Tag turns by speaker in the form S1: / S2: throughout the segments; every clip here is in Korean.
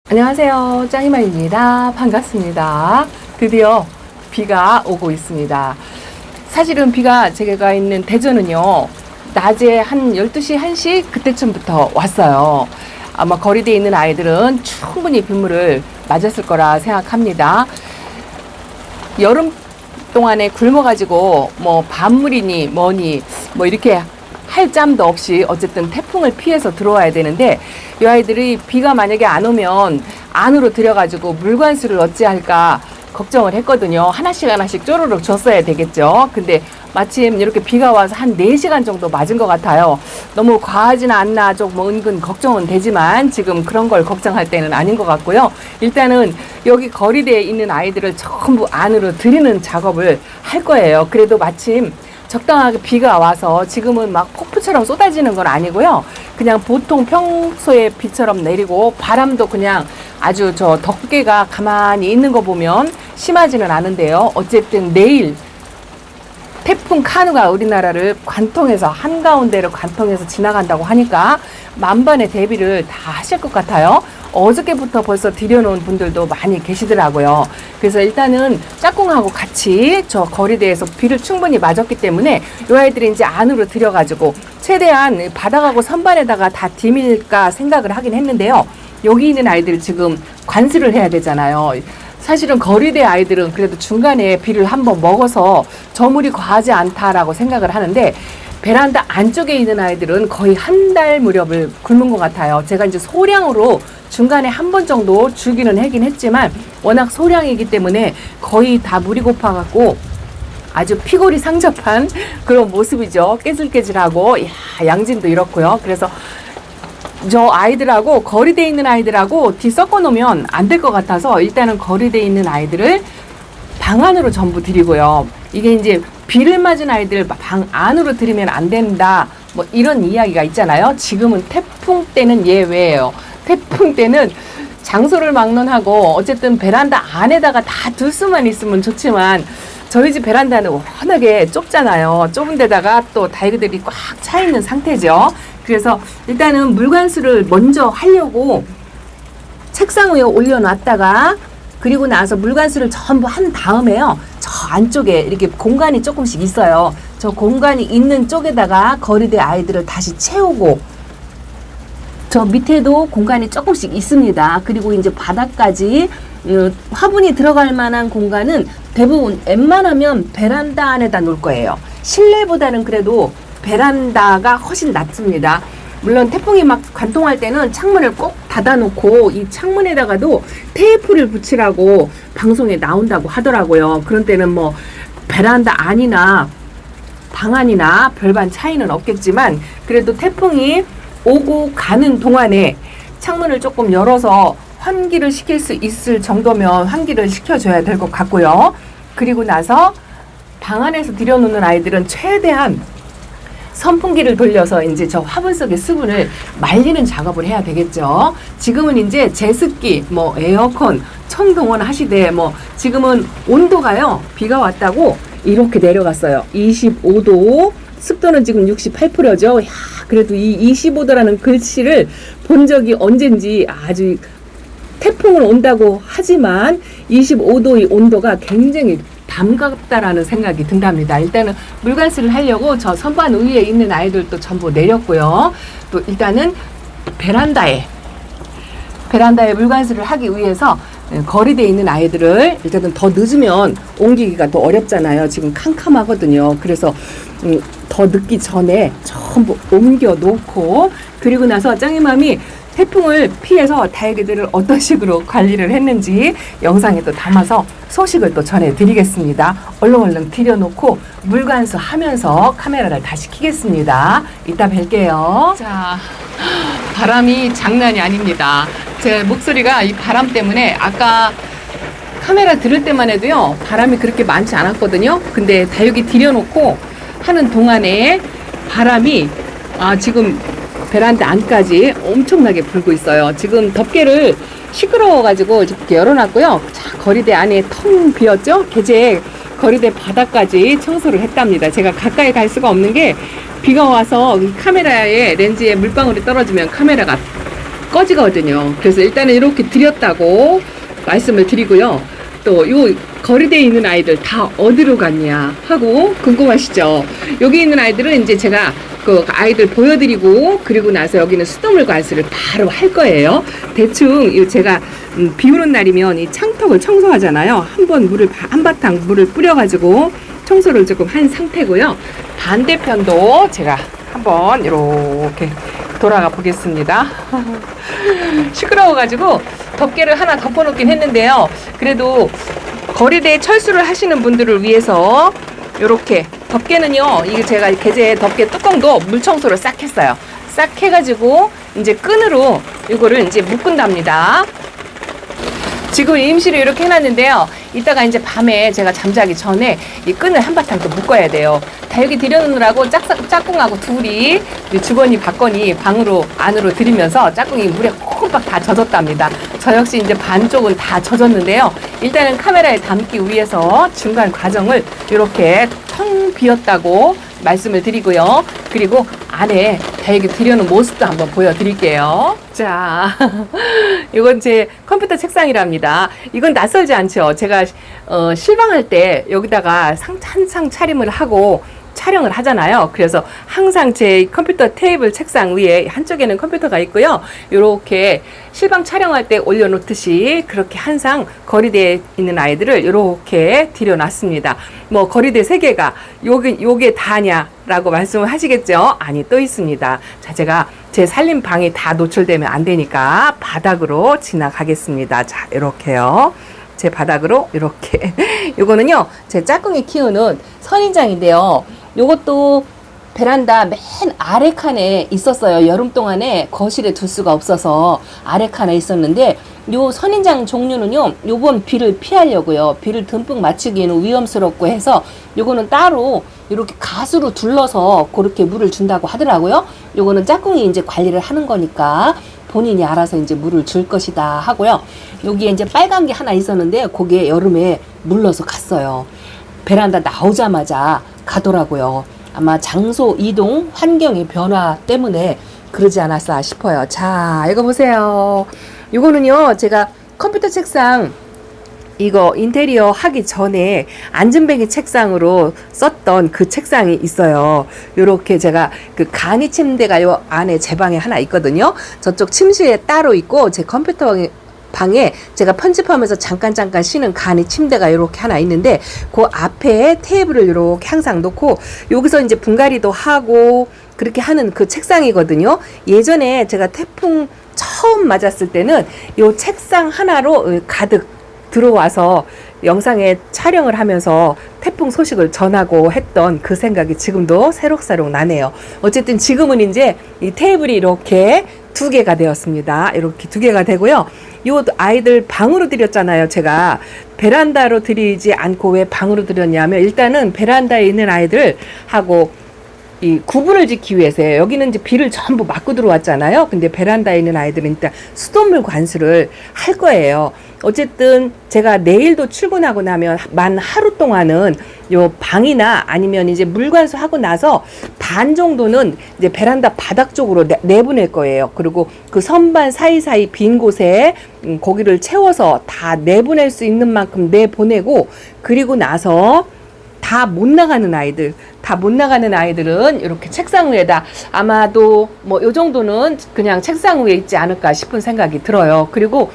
S1: 안녕하세요. 짱이마입니다. 반갑습니다. 드디어 비가 오고 있습니다. 사실은 비가 제가 있는 대전은요, 낮에 한 12시, 1시 그때쯤부터 왔어요. 아마 거리대에 있는 아이들은 충분히 빗물을 맞았을 거라 생각합니다. 여름 동안에 굶어가지고 뭐 밤물이니 뭐니 뭐 이렇게 할 짬도 없이 어쨌든 태풍을 피해서 들어와야 되는데, 이 아이들이 비가 만약에 안 오면 안으로 들여가지고 물관수를 어찌할까 걱정을 했거든요. 하나씩 쪼르륵 줬어야 되겠죠. 근데 마침 이렇게 비가 와서 한 4시간 정도 맞은 것 같아요. 너무 과하지는 않나 좀 뭐 은근 걱정은 되지만 지금 그런 걸 걱정할 때는 아닌 것 같고요. 일단은 여기 거리대에 있는 아이들을 전부 안으로 들이는 작업을 할 거예요. 그래도 마침 적당하게 비가 와서 지금은 막 폭포처럼 쏟아지는 건 아니고요. 그냥 보통 평소에 비처럼 내리고 바람도 그냥 아주 저 덮개가 가만히 있는 거 보면 심하지는 않은데요. 어쨌든 내일 태풍 카누가 우리나라를 관통해서 한가운데로 관통해서 지나간다고 하니까 만반의 대비를 다 하실 것 같아요. 어저께부터 벌써 들여놓은 분들도 많이 계시더라고요. 그래서 일단은 짝꿍하고 같이 저 거리대에서 비를 충분히 맞았기 때문에 이 아이들이 이제 안으로 들여가지고 최대한 바닥하고 선반에다가 다 디밀까 생각을 하긴 했는데요. 여기 있는 아이들 지금 관수를 해야 되잖아요. 사실은 거리대 아이들은 그래도 중간에 비를 한번 먹어서 저물이 과하지 않다라고 생각을 하는데, 베란다 안쪽에 있는 아이들은 거의 한 달 무렵을 굶은 것 같아요. 제가 이제 소량으로 중간에 한 번 정도 주기는 하긴 했지만 워낙 소량이기 때문에 거의 다 물이 고파갖고 아주 피골이 상접한 그런 모습이죠. 깨질깨질하고, 양진도 이렇고요. 그래서 저 아이들하고 거리대에 있는 아이들하고 뒤 섞어 놓으면 안 될 것 같아서 일단은 거리대에 있는 아이들을 방 안으로 전부 들이고요. 이게 이제 비를 맞은 아이들 방 안으로 들이면 안 된다, 뭐 이런 이야기가 있잖아요. 지금은 태풍 때는 예외예요. 태풍 때는 장소를 막론하고 어쨌든 베란다 안에다가 다 둘 수만 있으면 좋지만 저희 집 베란다는 워낙에 좁잖아요. 좁은 데다가 또 다이그들이 꽉 차 있는 상태죠. 그래서 일단은 물관수를 먼저 하려고 책상 위에 올려놨다가, 그리고 나서 물관수를 전부 한 다음에요, 저 안쪽에 이렇게 공간이 조금씩 있어요. 저 공간이 있는 쪽에다가 거리대 아이들을 다시 채우고, 저 밑에도 공간이 조금씩 있습니다. 그리고 이제 바닥까지 화분이 들어갈 만한 공간은 대부분 웬만하면 베란다 안에다 놓을 거예요. 실내보다는 그래도 베란다가 훨씬 낫습니다. 물론 태풍이 막 관통할 때는 창문을 꼭 닫아놓고 이 창문에다가도 테이프를 붙이라고 방송에 나온다고 하더라고요. 그런 때는 뭐 베란다 안이나 방 안이나 별반 차이는 없겠지만, 그래도 태풍이 오고 가는 동안에 창문을 조금 열어서 환기를 시킬 수 있을 정도면 환기를 시켜줘야 될 것 같고요. 그리고 나서 방 안에서 들여놓는 아이들은 최대한 선풍기를 돌려서 이제 저 화분 속의 수분을 말리는 작업을 해야 되겠죠. 지금은 이제 제습기, 뭐 에어컨, 청동원 하시되 뭐 지금은 온도가요, 비가 왔다고 이렇게 내려갔어요. 25도, 습도는 지금 68%죠. 야, 그래도 이 25도라는 글씨를 본 적이 언젠지, 아주 태풍은 온다고 하지만 25도의 온도가 굉장히 반갑다라는 생각이 든답니다. 일단은 물관수를 하려고 저 선반 위에 있는 아이들도 전부 내렸고요. 또 일단은 베란다에 물관수를 하기 위해서 거리대에 있는 아이들을 일단은 더 늦으면 옮기기가 더 어렵잖아요. 지금 캄캄하거든요. 그래서 더 늦기 전에 전부 옮겨 놓고, 그리고 나서 짱이맘이 태풍을 피해서 다이그들을 어떤 식으로 관리를 했는지 영상에 또 담아서 소식을 또 전해드리겠습니다. 얼른 들여놓고 물관수 하면서 카메라를 다시 켜겠습니다. 이따 뵐게요. 자, 바람이 장난이 아닙니다. 제 목소리가 이 바람 때문에 아까 카메라 들을 때만 해도요, 바람이 그렇게 많지 않았거든요. 근데 다육이 들여놓고 하는 동안에 바람이 지금 베란다 안까지 엄청나게 불고 있어요. 지금 덮개를 시끄러워가지고 이렇게 열어놨고요. 자, 거리대 안에 텅 비었죠? 개제 거리대 바닥까지 청소를 했답니다. 제가 가까이 갈 수가 없는 게 비가 와서 이 카메라에 렌즈에 물방울이 떨어지면 카메라가 꺼지거든요. 그래서 일단은 이렇게 드렸다고 말씀을 드리고요. 또 요 거리대에 있는 아이들 다 어디로 갔냐 하고 궁금하시죠? 여기 있는 아이들은 이제 제가 그 아이들 보여드리고 그리고 나서 여기는 수돗물 관수를 바로 할 거예요. 대충 제가 비 오는 날이면 이 창턱을 청소하잖아요. 한번 한바탕 물을 뿌려가지고 청소를 조금 한 상태고요. 반대편도 제가 한번 이렇게 돌아가 보겠습니다. 시끄러워가지고 덮개를 하나 덮어놓긴 했는데요. 그래도 거리대에 철수를 하시는 분들을 위해서 이렇게 덮개는요, 이게 제가 게재 덮개 뚜껑도 물 청소를 싹 했어요. 싹 해가지고 이제 끈으로 이거를 이제 묶은답니다. 지금 임시로 이렇게 해놨는데요. 이따가 이제 밤에 제가 잠자기 전에 이 끈을 한바탕 또 묶어야 돼요. 다육이 들여놓느라고 짝꿍하고 둘이 주거니 받거니 방으로 안으로 들이면서 짝꿍이 물에 콩박 다 젖었답니다. 저 역시 이제 반쪽은 다 젖었는데요. 일단은 카메라에 담기 위해서 중간 과정을 이렇게 텅 비었다고 말씀을 드리고요. 그리고 안에 다육이 들여놓은 모습도 한번 보여드릴게요. 자, 이건 제 컴퓨터 책상이랍니다. 이건 낯설지 않죠? 제가 실방할 때 여기다가 한상 차림을 하고 촬영을 하잖아요. 그래서 항상 제 컴퓨터 테이블 책상 위에 한쪽에는 컴퓨터가 있고요. 이렇게 실방 촬영할 때 올려놓듯이 그렇게 항상 거리대에 있는 아이들을 이렇게 들여놨습니다. 뭐 거리대 3개가 요게 다냐라고 말씀을 하시겠죠? 아니, 또 있습니다. 자, 제가 제 살림 방이 다 노출되면 안 되니까 바닥으로 지나가겠습니다. 자, 이렇게요. 제 바닥으로 이렇게. 요거는요, 제 짝꿍이 키우는 선인장인데요. 요것도 베란다 맨 아래 칸에 있었어요. 여름 동안에 거실에 둘 수가 없어서 아래 칸에 있었는데, 요 선인장 종류는요, 요번 비를 피하려고요. 비를 듬뿍 맞추기에는 위험스럽고 해서 요거는 따로 이렇게 가수로 둘러서 그렇게 물을 준다고 하더라고요. 요거는 짝꿍이 이제 관리를 하는 거니까 본인이 알아서 이제 물을 줄 것이다 하고요. 여기에 이제 빨간 게 하나 있었는데 그게 여름에 물러서 갔어요. 베란다 나오자마자 가더라고요. 아마 장소 이동, 환경의 변화 때문에 그러지 않았나 싶어요. 자, 이거 보세요. 이거는요, 제가 컴퓨터 책상 이거 인테리어 하기 전에 안전뱅이 책상으로 썼던 그 책상이 있어요. 요렇게 제가 그 간이 침대가 요 안에 제 방에 하나 있거든요. 저쪽 침실에 따로 있고 제 컴퓨터 방에 제가 편집하면서 잠깐 쉬는 간이 침대가 이렇게 하나 있는데 그 앞에 테이블을 이렇게 항상 놓고 여기서 이제 분갈이도 하고 그렇게 하는 그 책상이거든요. 예전에 제가 태풍 처음 맞았을 때는 요 책상 하나로 가득 들어와서 영상에 촬영을 하면서 태풍 소식을 전하고 했던 그 생각이 지금도 새록새록 나네요. 어쨌든 지금은 이제 이 테이블이 이렇게 2개가 되었습니다. 이렇게 2개가 되고요. 요 아이들 방으로 들였잖아요. 제가 베란다로 들이지 않고 왜 방으로 들였냐면 일단은 베란다에 있는 아이들하고 이 구분을 짓기 위해서요. 여기는 이제 비를 전부 맞고 들어왔잖아요. 근데 베란다에 있는 아이들은 일단 수돗물 관수를 할 거예요. 어쨌든 제가 내일도 출근하고 나면 만 하루 동안은 요 방이나 아니면 이제 물 관수하고 나서 반 정도는 이제 베란다 바닥 쪽으로 내보낼 거예요. 그리고 그 선반 사이사이 빈 곳에 거기를 채워서 다 내보낼 수 있는 만큼 내보내고 그리고 나서 다 못 나가는 아이들은 이렇게 책상 위에다 아마도 뭐 요 정도는 그냥 책상 위에 있지 않을까 싶은 생각이 들어요. 그리고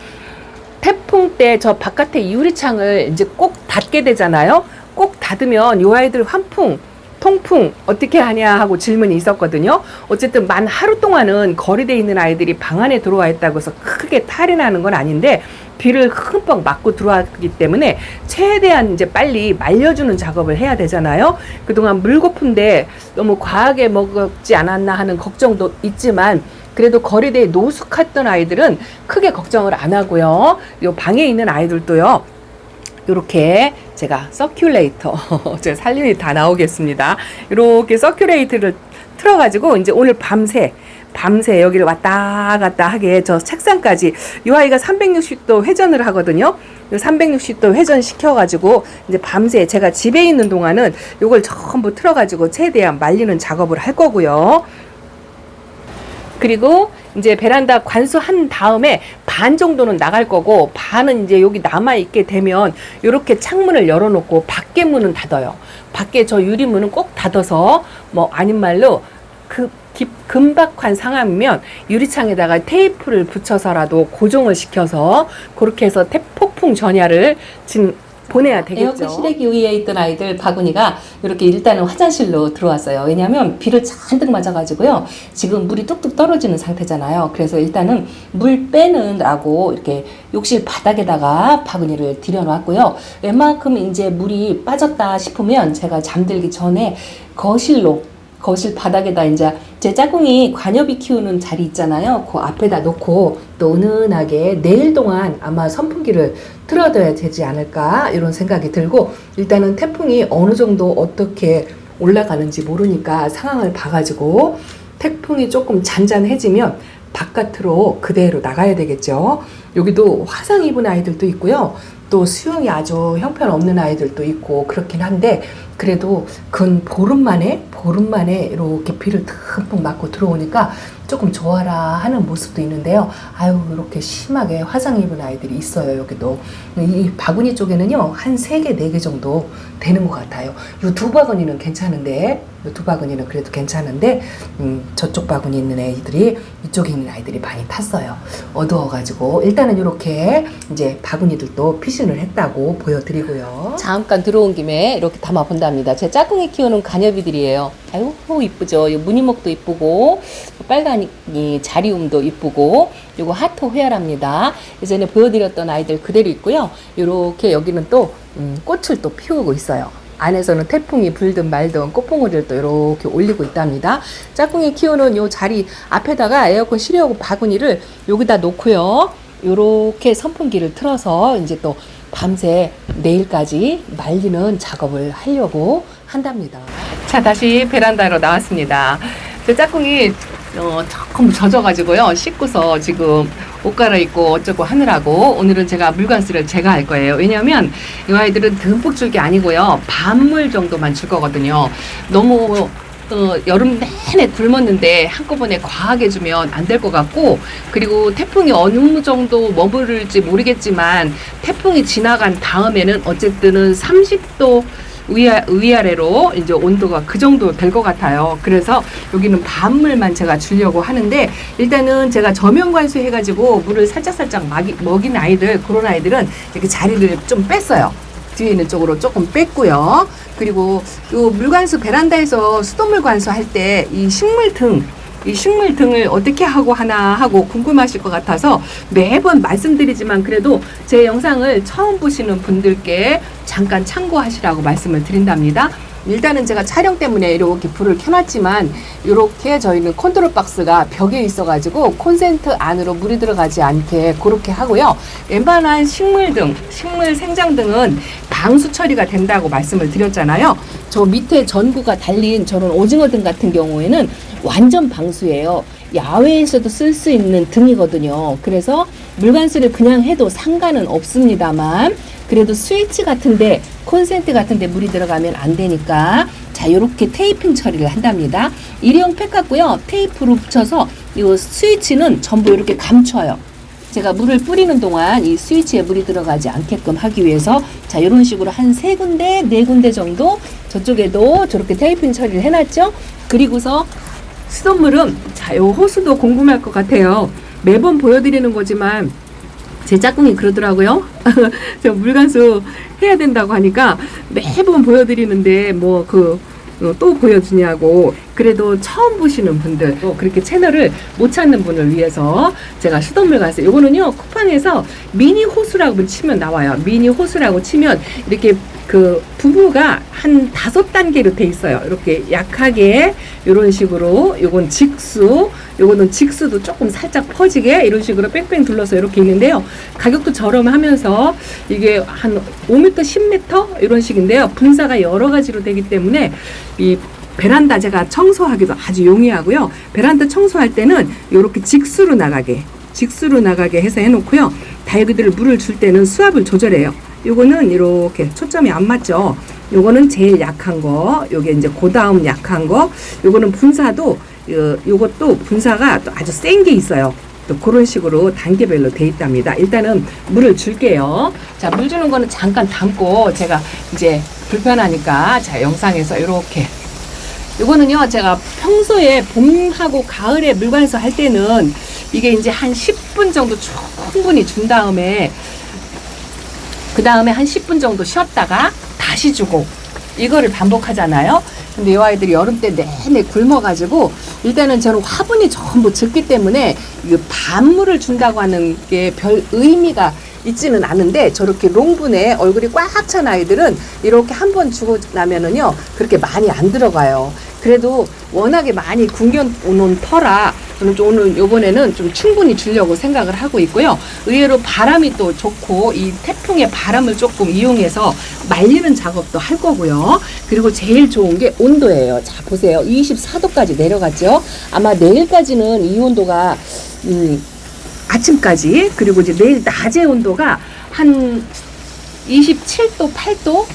S1: 태풍 때 저 바깥에 유리창을 이제 꼭 닫게 되잖아요. 꼭 닫으면 요 아이들 환풍, 통풍 어떻게 하냐 하고 질문이 있었거든요. 어쨌든 만 하루 동안은 거리대에 있는 아이들이 방 안에 들어와 있다고 해서 크게 탈이 나는 건 아닌데 비를 흠뻑 맞고 들어왔기 때문에 최대한 이제 빨리 말려주는 작업을 해야 되잖아요. 그동안 물 고픈데 너무 과하게 먹었지 않았나 하는 걱정도 있지만 그래도 거리대에 노숙했던 아이들은 크게 걱정을 안 하고요. 요 방에 있는 아이들도요. 이렇게 제가 서큘레이터 제가 살림이 다 나오겠습니다. 이렇게 서큘레이터를 틀어가지고 이제 오늘 밤새 여기를 왔다 갔다 하게 저 책상까지 이 아이가 360도 회전을 하거든요. 360도 회전 시켜가지고 이제 밤새 제가 집에 있는 동안은 이걸 전부 틀어가지고 최대한 말리는 작업을 할 거고요. 그리고 이제 베란다 관수한 다음에 반 정도는 나갈 거고 반은 이제 여기 남아 있게 되면 이렇게 창문을 열어놓고 밖에 문은 닫아요. 밖에 저 유리문은 꼭 닫아서 뭐 아닌 말로 금박한 상황이면 유리창에다가 테이프를 붙여서라도 고정을 시켜서 그렇게 해서 폭풍 전야를 보내야 되겠죠.
S2: 에어컨 실외기 위에 있던 아이들 바구니가 이렇게 일단은 화장실로 들어왔어요. 왜냐하면 비를 잔뜩 맞아가지고요. 지금 물이 뚝뚝 떨어지는 상태잖아요. 그래서 일단은 물 빼느라고 이렇게 욕실 바닥에다가 바구니를 들여놨고요. 웬만큼 이제 물이 빠졌다 싶으면 제가 잠들기 전에 거실 바닥에다 이제 제 짝꿍이 관엽이 키우는 자리 있잖아요. 그 앞에다 놓고 또 은은하게 내일 동안 아마 선풍기를 틀어둬야 되지 않을까 이런 생각이 들고, 일단은 태풍이 어느 정도 어떻게 올라가는지 모르니까 상황을 봐가지고 태풍이 조금 잔잔해지면 바깥으로 그대로 나가야 되겠죠. 여기도 화상 입은 아이들도 있고요. 또 수영이 아주 형편없는 아이들도 있고 그렇긴 한데, 그래도 근 보름 만에 이렇게 비를 듬뿍 맞고 들어오니까 조금 좋아라 하는 모습도 있는데요. 아유, 이렇게 심하게 화상 입은 아이들이 있어요. 여기도. 이 바구니 쪽에는요, 한 3개, 4개 정도 되는 것 같아요. 이 두 바구니는 괜찮은데, 그래도 괜찮은데, 저쪽 바구니 있는 애들이, 이쪽에 있는 아이들이 많이 탔어요. 어두워가지고, 일단은 이렇게 이제 바구니들도 피신을 했다고 보여드리고요. 잠깐 들어온 김에 이렇게 담아본답니다. 제 짝꿍이 키우는 가녀비들이에요. 아유, 이쁘죠? 무늬목도 이쁘고, 빨간 자리움도 이쁘고, 요거 하트 회화랍니다. 예전에 보여드렸던 아이들 그대로 있고요. 요렇게 여기는 또 꽃을 또 피우고 있어요. 안에서는 태풍이 불든 말든 꽃봉오리를 또 이렇게 올리고 있답니다. 짝꿍이 키우는 요 자리 앞에다가 에어컨 실외하고 바구니를 여기다 놓고요. 요렇게 선풍기를 틀어서 이제 또 밤새 내일까지 말리는 작업을 하려고 한답니다.
S1: 자, 다시 베란다로 나왔습니다. 제 짝꿍이 조금 젖어가지고요. 씻고서 지금 옷 갈아입고 어쩌고 하느라고 오늘은 제가 물관수를 제가 할 거예요. 왜냐하면 이 아이들은 듬뿍 줄 게 아니고요. 반물 정도만 줄 거거든요. 너무 여름 내내 굶었는데 한꺼번에 과하게 주면 안 될 것 같고, 그리고 태풍이 어느 정도 머무를지 모르겠지만 태풍이 지나간 다음에는 어쨌든은 30도 위아래로 이제 온도가 그 정도 될 것 같아요. 그래서 여기는 반물만 제가 주려고 하는데, 일단은 제가 저면 관수 해가지고 물을 살짝살짝 먹인 아이들, 그런 아이들은 이렇게 자리를 좀 뺐어요. 뒤에 있는 쪽으로 조금 뺐고요. 그리고 요 물관수 베란다에서 수돗물 관수할 때 이 식물등을 어떻게 하고 하나 하고 궁금하실 것 같아서 매번 말씀드리지만, 그래도 제 영상을 처음 보시는 분들께 잠깐 참고하시라고 말씀을 드린답니다. 일단은 제가 촬영 때문에 이렇게 불을 켜놨지만, 이렇게 저희는 컨트롤 박스가 벽에 있어가지고 콘센트 안으로 물이 들어가지 않게 그렇게 하고요. 웬만한 식물 생장등은 방수 처리가 된다고 말씀을 드렸잖아요. 저 밑에 전구가 달린 저런 오징어등 같은 경우에는 완전 방수예요. 야외에서도 쓸 수 있는 등이거든요. 그래서 물관수를 그냥 해도 상관은 없습니다만, 그래도 스위치 같은데, 콘센트 같은데 물이 들어가면 안 되니까, 자, 요렇게 테이핑 처리를 한답니다. 일회용 팩 같고요. 테이프로 붙여서 이 스위치는 전부 이렇게 감춰요. 제가 물을 뿌리는 동안 이 스위치에 물이 들어가지 않게끔 하기 위해서, 자, 이런 식으로 한 3군데, 4군데 정도 저쪽에도 저렇게 테이핑 처리를 해놨죠. 그리고서 수돗물은, 자, 요 호수도 궁금할 것 같아요. 매번 보여드리는 거지만 제 짝꿍이 그러더라고요. 저 물관수 해야 된다고 하니까 매번 보여드리는데 또 보여주냐고. 그래도 처음 보시는 분들, 또 그렇게 채널을 못 찾는 분을 위해서 제가 수돗물 관수, 요거는요 쿠팡에서 미니 호수라고 치면 나와요. 미니 호수라고 치면 이렇게 그 부부가 한 5단계로 돼 있어요. 이렇게 약하게 이런 식으로, 요건 직수, 요거는 직수도 조금 살짝 퍼지게 이런 식으로 뺑뺑 둘러서 이렇게 있는데요. 가격도 저렴하면서 이게 한 5m, 10m 이런 식인데요. 분사가 여러 가지로 되기 때문에 이 베란다 제가 청소하기도 아주 용이하고요. 베란다 청소할 때는 이렇게 직수로 나가게 해서 해놓고요. 다육이들 물을 줄 때는 수압을 조절해요. 요거는 이렇게 초점이 안 맞죠. 요거는 제일 약한 거, 요게 이제 그 다음 약한 거, 요거는 분사도 요것도 분사가 또 아주 센 게 있어요. 또 그런 식으로 단계별로 돼 있답니다. 일단은 물을 줄게요. 자, 물 주는 거는 잠깐 담고 제가 이제 불편하니까 자, 영상에서 이렇게 요거는요, 제가 평소에 봄하고 가을에 물관수 할 때는 이게 이제 한 10분 정도 충분히 준 다음에 그 다음에 한 10분 정도 쉬었다가 다시 주고 이거를 반복하잖아요. 근데 이 아이들이 여름 때 내내 굶어가지고 일단은 저는 화분이 전부 적기 때문에 이 반물을 준다고 하는 게 별 의미가 있지는 않은데 저렇게 롱분에 얼굴이 꽉 찬 아이들은 이렇게 한 번 주고 나면은요 그렇게 많이 안 들어가요. 그래도 워낙에 많이 굶겨놓은 터라 저는 좀 오늘 요번에는 좀 충분히 주려고 생각을 하고 있고요. 의외로 바람이 또 좋고 이 태풍의 바람을 조금 이용해서 말리는 작업도 할 거고요. 그리고 제일 좋은 게 온도예요. 자, 보세요. 24도까지 내려갔죠. 아마 내일까지는 이 온도가 아침까지, 그리고 이제 내일 낮의 온도가 한 27도, 8도,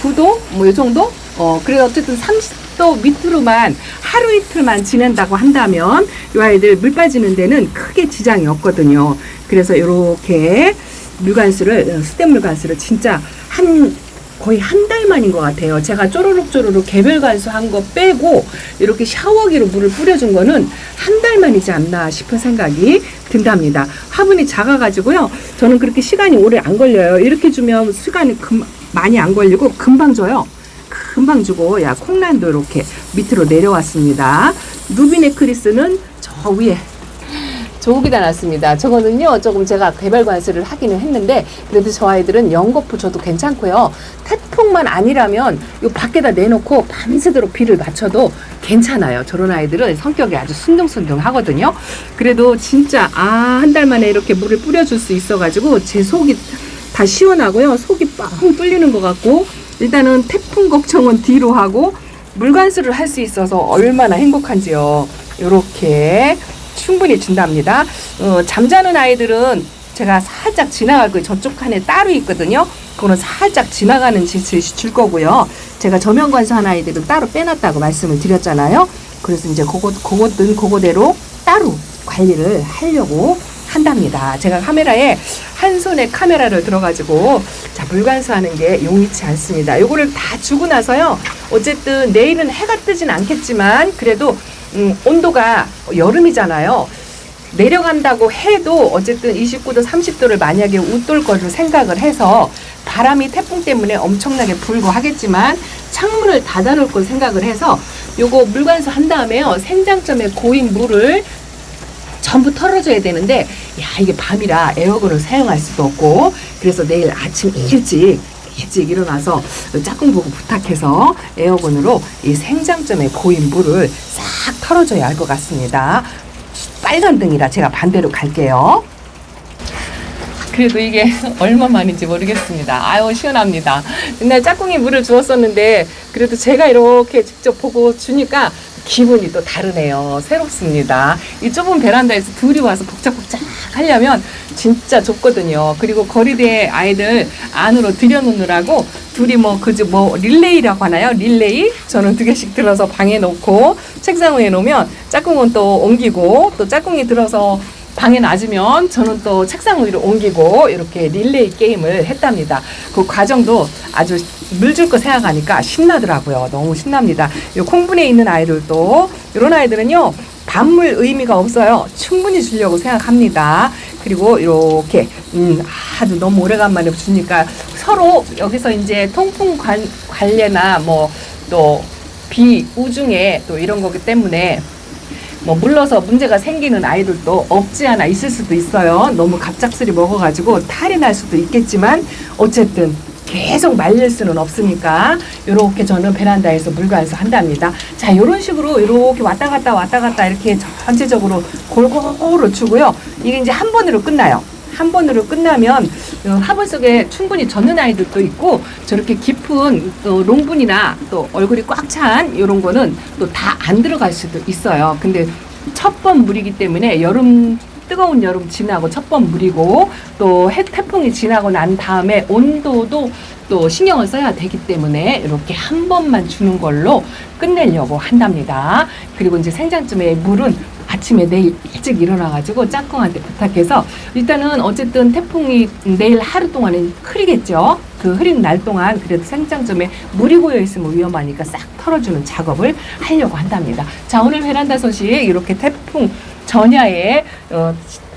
S1: 9도, 뭐 이 정도? 그래 어쨌든 30도 밑으로만 하루 이틀만 지낸다고 한다면 이 아이들 물 빠지는 데는 크게 지장이 없거든요. 그래서 이렇게 물관수를, 수돗물 관수를 진짜 거의 한 달 만인 것 같아요. 제가 쪼르륵 개별 관수한 거 빼고 이렇게 샤워기로 물을 뿌려준 거는 한 달 만이지 않나 싶은 생각이 든답니다. 화분이 작아가지고요. 저는 그렇게 시간이 오래 안 걸려요. 이렇게 주면 시간이 많이 안 걸리고 금방 줘요. 금방 주고, 야, 콩란도 이렇게 밑으로 내려왔습니다. 누비네크리스는 저 위에 저기다 놨습니다. 저거는요, 조금 제가 개별 관수를 하기는 했는데, 그래도 저 아이들은 연거푸 줘도 괜찮고요. 태풍만 아니라면 요 밖에다 내놓고 밤새도록 비를 맞춰도 괜찮아요. 저런 아이들은 성격이 아주 순둥순둥하거든요. 그래도 진짜, 한 달 만에 이렇게 물을 뿌려줄 수 있어가지고, 제 속이 다 시원하고요. 속이 뻥 뚫리는 것 같고, 일단은 태풍 걱정은 뒤로 하고, 물관수를 할 수 있어서 얼마나 행복한지요. 요렇게. 충분히 준답니다. 잠자는 아이들은 제가 살짝 지나갈 거예요. 저쪽 칸에 따로 있거든요. 그거는 살짝 지나가는 짓을 줄 거고요. 제가 저면 관수한 아이들은 따로 빼놨다고 말씀을 드렸잖아요. 그래서 이제 그것은 그거대로 따로 관리를 하려고 한답니다. 제가 카메라에 한 손에 카메라를 들어가지고 자, 물관수하는 게 용이치 않습니다. 요거를 다 주고 나서요. 어쨌든 내일은 해가 뜨진 않겠지만 그래도 온도가 여름이잖아요. 내려간다고 해도 어쨌든 29도, 30도를 만약에 웃돌 거를 생각을 해서 바람이 태풍 때문에 엄청나게 불고 하겠지만 창문을 닫아놓을 걸 생각을 해서 요거 물관수 한 다음에요. 생장점에 고인 물을 전부 털어줘야 되는데 이게 밤이라 에어건을 사용할 수도 없고 그래서 내일 아침 일찍 일어나서 짝꿍 보고 부탁해서 에어건으로 이 생장점에 고인 물을 싹 털어줘야 할 것 같습니다. 빨간 등이라 제가 반대로 갈게요. 그래도 이게 얼마만인지 모르겠습니다. 아유, 시원합니다. 옛날 짝꿍이 물을 주었었는데 그래도 제가 이렇게 직접 보고 주니까 기분이 또 다르네요. 새롭습니다. 이 좁은 베란다에서 둘이 와서 복작복작 하려면 진짜 좁거든요. 그리고 거리대 아이들 안으로 들여놓느라고 둘이 릴레이라고 하나요? 릴레이? 저는 2개씩 들어서 방에 놓고 책상 위에 놓으면 짝꿍은 또 옮기고 또 짝꿍이 들어서 방에 놔주면 저는 또 책상 위로 옮기고 이렇게 릴레이 게임을 했답니다. 그 과정도 아주 물 줄 거 생각하니까 신나더라고요. 너무 신납니다. 요 콩분에 있는 아이들도 이런 아이들은요 반물 의미가 없어요. 충분히 주려고 생각합니다. 그리고 이렇게 아주 너무 오래간만에 주니까 서로 여기서 이제 통풍 관례나 또 비 우중에 또 이런 거기 때문에 물러서 문제가 생기는 아이들도 없지 않아 있을 수도 있어요. 너무 갑작스레 먹어가지고 탈이 날 수도 있겠지만 어쨌든 계속 말릴 수는 없으니까 이렇게 저는 베란다에서 물관수 한답니다. 자, 이런 식으로 이렇게 왔다 갔다 이렇게 전체적으로 골고루 주고요. 이게 이제 한 번으로 끝나요. 한 번으로 끝나면 화분 속에 충분히 젖는 아이들도 있고 저렇게 깊은 또 롱분이나 또 얼굴이 꽉 찬 이런 거는 또 다 안 들어갈 수도 있어요. 근데 첫 번 물이기 때문에 여름 뜨거운 여름 지나고 첫 번 물이고 또 태풍이 지나고 난 다음에 온도도 또 신경을 써야 되기 때문에 이렇게 한 번만 주는 걸로 끝내려고 한답니다. 그리고 이제 생장쯤에 물은 아침에 내일 일찍 일어나가지고 짝꿍한테 부탁해서 일단은 어쨌든 태풍이 내일 하루 동안은 흐리겠죠. 그 흐린 날 동안 그래도 생장점에 물이 고여 있으면 위험하니까 싹 털어주는 작업을 하려고 한답니다. 자, 오늘 베란다 소식 이렇게 태풍 전야에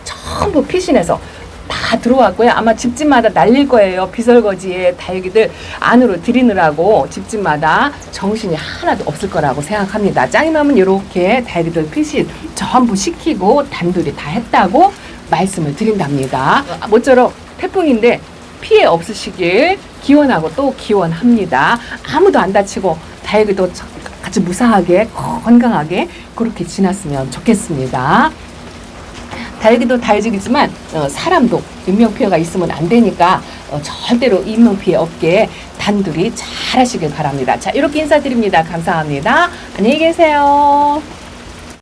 S1: 전부 피신해서 다 들어왔고요. 아마 집집마다 날릴 거예요. 비설거지에 다육이들 안으로 들이느라고 집집마다 정신이 하나도 없을 거라고 생각합니다. 짱이맘은 이렇게 다육이들 피신 전부 시키고 단둘이 다 했다고 말씀을 드린답니다. 모쪼록 태풍인데 피해 없으시길 기원하고 또 기원합니다. 아무도 안 다치고 다육이도 같이 무사하게 건강하게 그렇게 지났으면 좋겠습니다. 다육이도 다육이지만 사람도 인명피해가 있으면 안 되니까 절대로 인명피해 없게 단둘이 잘 하시길 바랍니다. 자, 이렇게 인사드립니다. 감사합니다. 안녕히 계세요.